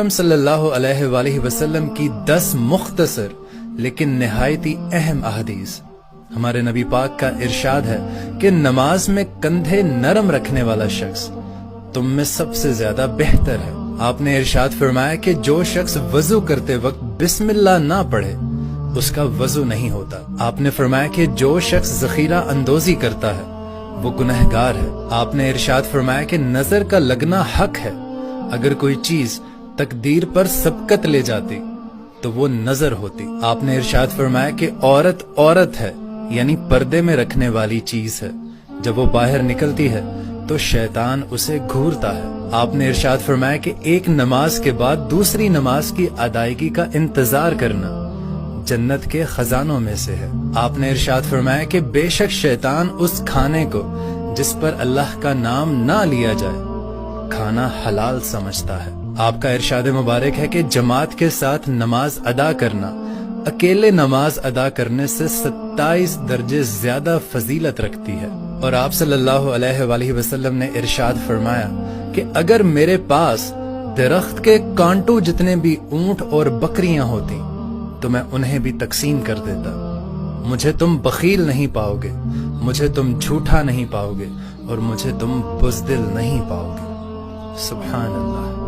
सल्लल्लाहु अलैहि वआलिहि वसल्लम की 10 मुख्तसर लेकिन नहायती अहम अहदीस। हमारे नबी पाक का इरशाद है कि नमाज में कंधे नरम रखने वाला शख्स तुम में सबसे ज्यादा बेहतर है। आपने इरशाद फरमाया कि जो शख्स वजू करते वक्त बिस्मिल्लाह ना पढ़े उसका वजू नहीं होता। आपने फरमाया कि जो शख्स जखीरा अंदोजी करता है वो गुनहगार है। आपने इरशाद फरमाया कि नजर का लगना हक है। अगर कोई चीज तकदीर पर सबकत ले जाती तो वो नजर होती। आपने इरशाद फरमाया कि औरत औरत है यानी पर्दे में रखने वाली चीज है। जब वो बाहर निकलती है तो शैतान उसे घूरता है। आपने इरशाद फरमाया कि एक नमाज के बाद दूसरी नमाज की अदायगी का इंतजार करना जन्नत के खजानों में से है। आपने इरशाद फरमाया कि बेशक शैतान उस खाने को जिस पर अल्लाह का नाम ना लिया जाए खाना हलाल समझता है। आपका इरशाद मुबारक है कि जमात के साथ नमाज अदा करना अकेले नमाज अदा करने से 27 दर्जे ज्यादा फजीलत रखती है। और आप सल्लल्लाहु अलैहि वसल्लम ने इरशाद फरमाया कि अगर मेरे पास दरख्त के कांटों जितने भी ऊंट और बकरियां होती तो मैं उन्हें भी तकसीम कर देता। मुझे तुम बखील नहीं पाओगे, मुझे तुम झूठा नहीं पाओगे और मुझे तुम बुज़दिल नहीं पाओगे। सुभान अल्लाह।